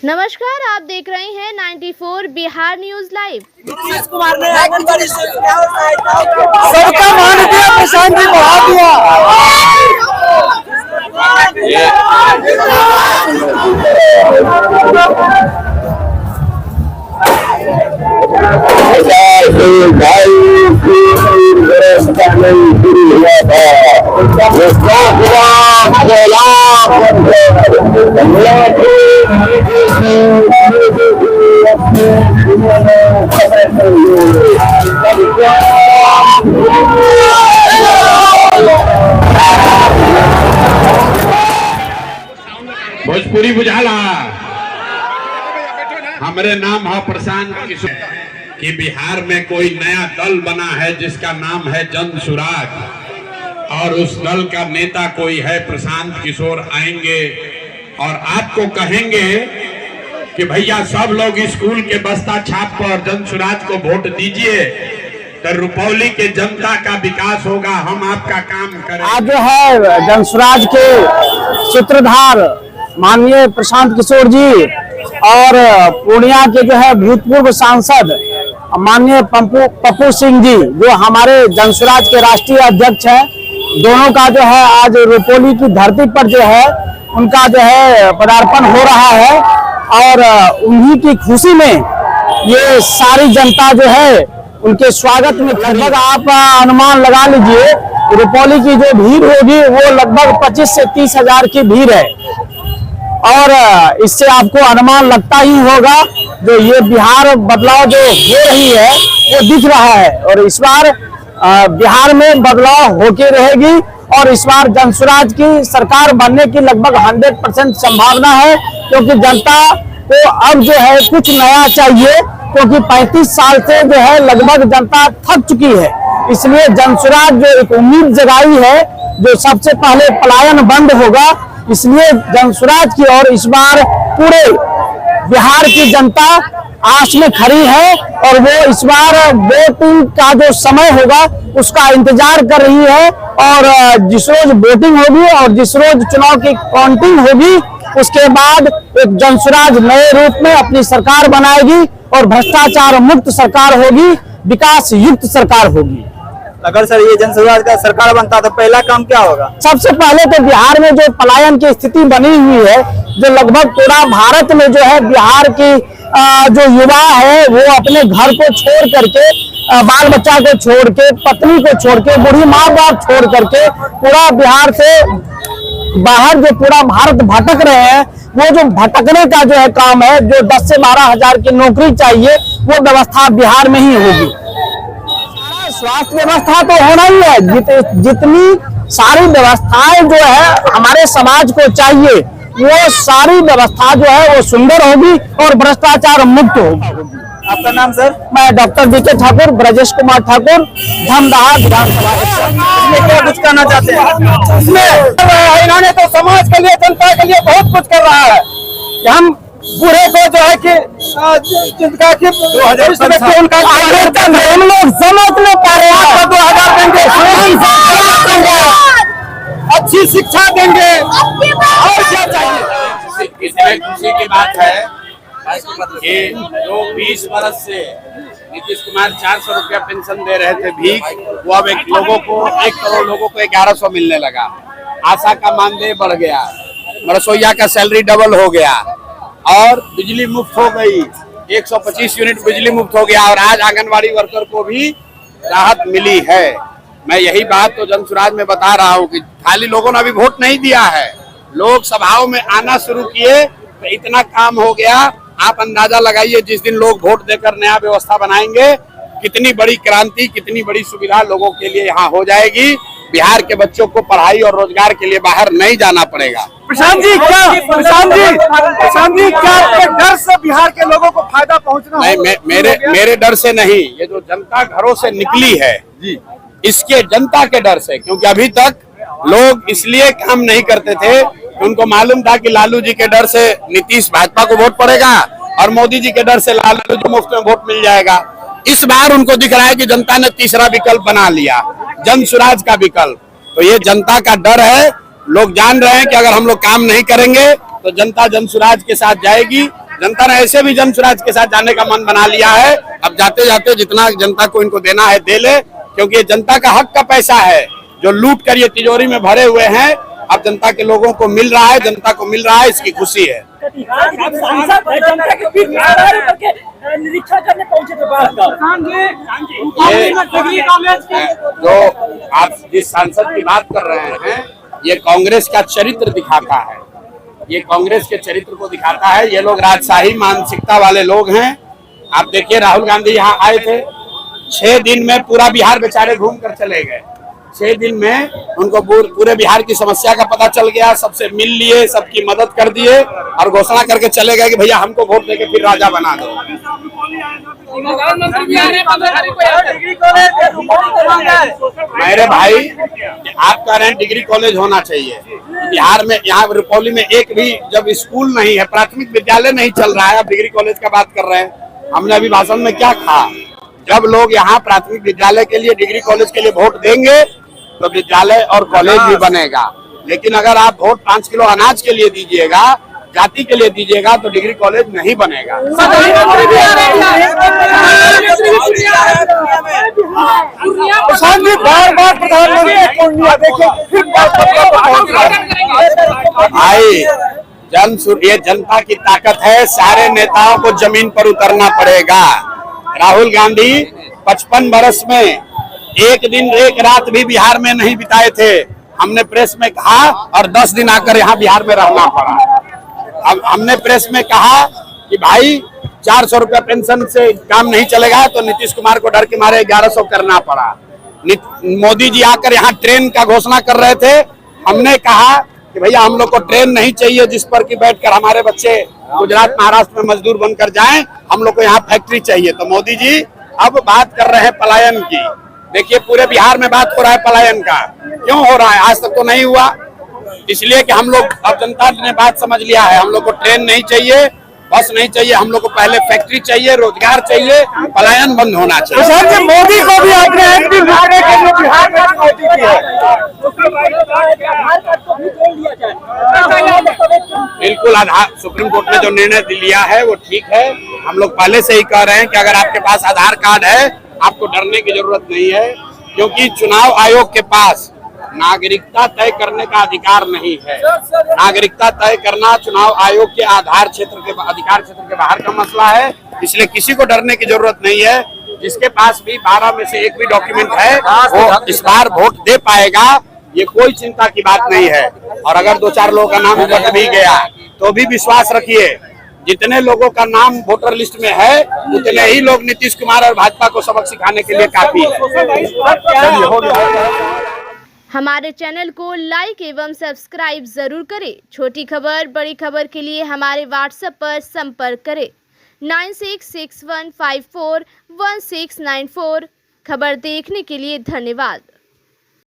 नमस्कार, आप देख रहे हैं 94 बिहार न्यूज लाइव। नीतीश कुमार ने आंगनबाड़ी से सबका मान दिया, प्रशांत जी बढ़ा दिया। भोजपुरी बुझाला हमारे नाम है प्रशांत किशोर कि बिहार में कोई नया दल बना है जिसका नाम है जन सुराज और उस दल का नेता कोई है प्रशांत किशोर। आएंगे और आपको कहेंगे कि भैया सब लोग स्कूल के बस्ता छाप पर जन सुराज को वोट दीजिए तो रुपौली के जनता का विकास होगा, हम आपका काम करें। आज जो है जन सुराज के सूत्रधार माननीय प्रशांत किशोर जी और पूर्णिया के जो है भूतपूर्व सांसद माननीय पप्पू सिंह जी जो हमारे जनसुराज के राष्ट्रीय अध्यक्ष हैं, दोनों का जो है आज रुपौली की धरती पर जो है उनका जो है पदार्पण हो रहा है और उन्हीं की खुशी में ये सारी जनता जो है उनके स्वागत में लगभग आप अनुमान लगा लीजिए रुपौली की जो भीड़ होगी वो लगभग 25 से 30 हजार की भीड़ है और इससे आपको अनुमान लगता ही होगा जो ये बिहार बदलाव जो हो रही है वो दिख रहा है और इस बार बिहार में बदलाव होके रहेगी और इस बार जनसुराज की सरकार बनने की लगभग 100% संभावना है क्योंकि जनता को अब जो है कुछ नया चाहिए क्योंकि 35 साल से जो है लगभग जनता थक चुकी है। इसलिए जनसुराज जो एक उम्मीद जगाई है जो सबसे पहले पलायन बंद होगा, इसलिए जनसुराज की और इस बार पूरे बिहार की जनता आस में खड़ी है और वो इस बार वोटिंग का जो समय होगा उसका इंतजार कर रही है और जिस रोज वोटिंग होगी और जिस रोज चुनाव की काउंटिंग होगी उसके बाद एक जनसुराज नए रूप में अपनी सरकार बनाएगी और भ्रष्टाचार मुक्त सरकार होगी, विकास युक्त सरकार होगी। अगर सर ये जनसुराज का सरकार बनता तो पहला काम क्या होगा? सबसे पहले तो बिहार में जो पलायन की स्थिति बनी हुई है जो लगभग पूरा भारत में जो है बिहार की जो युवा है वो अपने घर को छोड़ करके बाल बच्चा को छोड़ के पत्नी को छोड़ के बूढ़ी माँ बाप छोड़ करके पूरा बिहार से बाहर जो पूरा भारत भटक रहे हैं वो जो भटकने का जो है काम है जो 10 से 12 हजार की नौकरी चाहिए वो व्यवस्था बिहार में ही होगी। स्वास्थ्य व्यवस्था तो होना ही है, जितनी सारी व्यवस्थाएं जो है हमारे समाज को चाहिए वो सारी व्यवस्था जो है वो सुंदर होगी और भ्रष्टाचार मुक्त होगी। आपका नाम सर? मैं डॉक्टर बीके ठाकुर, ब्रजेश कुमार ठाकुर, धमदाहा विधानसभा। इसमें क्या कुछ कहना चाहते हैं? इसमें इन्होंने तो समाज के लिए जनता के लिए बहुत कुछ कर रहा है कि हम बूढ़े को जो है कि जिनका कि 2000 उनका हम लोग समझ नहीं पा रहे हैं 2000 देंगे, अच्छी शिक्षा देंगे और क्या चाहिए। इसमें खुशी की बात है कि जो 20 वर्ष से नीतीश कुमार 400 रुपया पेंशन दे रहे थे भीख, वो अब 1 करोड़ लोगों को 1100 मिलने लगा। आशा का मानदेय बढ़ गया, रसोईया का सैलरी डबल हो गया और बिजली मुफ्त हो गई, 125 यूनिट बिजली मुफ्त हो गया और आज आंगनबाड़ी वर्कर को भी राहत मिली है। मैं यही बात तो जनसुराज में बता रहा हूँ कि खाली लोगों ने अभी वोट नहीं दिया है, लोग सभाओं में आना शुरू किए तो इतना काम हो गया। आप अंदाजा लगाइए जिस दिन लोग वोट देकर नया व्यवस्था बनाएंगे कितनी बड़ी क्रांति, कितनी बड़ी सुविधा लोगों के लिए यहाँ हो जाएगी। बिहार के बच्चों को पढ़ाई और रोजगार के लिए बाहर नहीं जाना पड़ेगा। प्रशांत जी क्या आपके डर से बिहार के लोगों को फायदा पहुंचना? नहीं, मेरे डर से नहीं, ये जो जनता घरों से निकली है जी इसके जनता के डर से, क्योंकि अभी तक लोग इसलिए काम नहीं करते थे, उनको मालूम था कि लालू जी के डर से नीतीश भाजपा को वोट पड़ेगा और मोदी जी के डर से लालू जी मुफ्त में वोट मिल जाएगा। इस बार उनको दिख रहा है कि जनता ने तीसरा विकल्प बना लिया, जनसुराज का विकल्प। तो ये जनता का डर है, लोग जान रहे हैं कि अगर हम लोग काम नहीं करेंगे तो जनता जनसुराज के साथ जाएगी जनता ने ऐसे भी जन स्वराज के साथ जाने का मन बना लिया है। अब जाते जाते जितना जनता को इनको देना है दे ले, क्योंकि ये जनता का हक का पैसा है जो लूट कर ये तिजोरी में भरे हुए हैं। अब जनता के लोगों को मिल रहा है, जनता को मिल रहा है, इसकी खुशी है। जो आप जिस सांसद की बात कर रहे हैं, ये कांग्रेस का चरित्र दिखाता है, ये कांग्रेस के चरित्र को दिखाता है। ये लोग राजशाही मानसिकता वाले लोग हैं। आप देखिए राहुल गांधी यहाँ आए थे, 6 दिन में पूरा बिहार बेचारे घूम कर चले गए। 6 दिन में उनको पूरे बिहार की समस्या का पता चल गया, सबसे मिल लिए, सबकी मदद कर दिए और घोषणा करके चले गए कि भैया हमको वोट देके फिर राजा बना दो। मेरे भाई आप कह रहे हैं डिग्री कॉलेज होना चाहिए बिहार में, यहाँ रुपौली में एक भी जब स्कूल नहीं है, प्राथमिक विद्यालय नहीं चल रहा है, आप डिग्री कॉलेज का बात कर रहे हैं। हमने अभी भाषण में क्या कहा, जब लोग यहाँ प्राथमिक विद्यालय के लिए, डिग्री कॉलेज के लिए वोट देंगे तो विद्यालय और कॉलेज भी बनेगा। लेकिन अगर आप वोट 5 किलो अनाज के लिए दीजिएगा, जाति के लिए दीजिएगा, तो डिग्री कॉलेज नहीं बनेगा। भाई ये जनता की ताकत है, सारे नेताओं को जमीन पर उतरना पड़ेगा। राहुल गांधी 55 वर्ष में एक दिन एक रात भी बिहार में नहीं बिताए थे। हमने प्रेस में कहा और 10 दिन आकर यहाँ बिहार में रहना पड़ा। अब हमने प्रेस में कहा कि भाई 400 रुपया पेंशन से काम नहीं चलेगा, तो नीतीश कुमार को डर के मारे 1100 करना पड़ा। मोदी जी आकर यहाँ ट्रेन का घोषणा कर रहे थे। हमने कहा कि भैया हम लोग को ट्रेन नहीं चाहिए जिस पर कि बैठकर हमारे बच्चे गुजरात महाराष्ट्र में मजदूर बनकर जाएं, हम लोग को यहाँ फैक्ट्री चाहिए। तो मोदी जी अब बात कर रहे हैं पलायन की। देखिए पूरे बिहार में बात हो रहा है पलायन का, क्यों हो रहा है? आज तक तो नहीं हुआ, इसलिए कि हम लोग, अब जनता ने बात समझ लिया है। हम लोग को ट्रेन नहीं चाहिए, बस नहीं चाहिए, हम लोग को पहले फैक्ट्री चाहिए, रोजगार चाहिए, पलायन बंद होना चाहिए। मोदी को भी अपने एमपी बनाने के लिए बिहार में चुनौती दी है। बिल्कुल, आधार सुप्रीम कोर्ट ने जो निर्णय लिया है वो ठीक है। हम लोग पहले से ही कह रहे हैं कि अगर आपके पास आधार कार्ड है आपको डरने की जरूरत नहीं है, क्योंकि चुनाव आयोग के पास नागरिकता तय करने का अधिकार नहीं है। नागरिकता तय करना चुनाव आयोग के अधिकार क्षेत्र के बाहर का मसला है, इसलिए किसी को डरने की जरूरत नहीं है। जिसके पास भी 12 में से एक भी डॉक्यूमेंट है वो इस बार वोट दे पाएगा, ये कोई चिंता की बात नहीं है। और अगर 2-4 लोगों का नाम कट भी गया तो भी विश्वास रखिए, जितने लोगों का नाम वोटर लिस्ट में है उतने ही लोग नीतीश कुमार और भाजपा को सबक सिखाने के लिए काफी है। हमारे चैनल को लाइक एवं सब्सक्राइब जरूर करें। छोटी खबर बड़ी खबर के लिए हमारे व्हाट्सएप पर संपर्क करें 9661541694। खबर देखने के लिए धन्यवाद।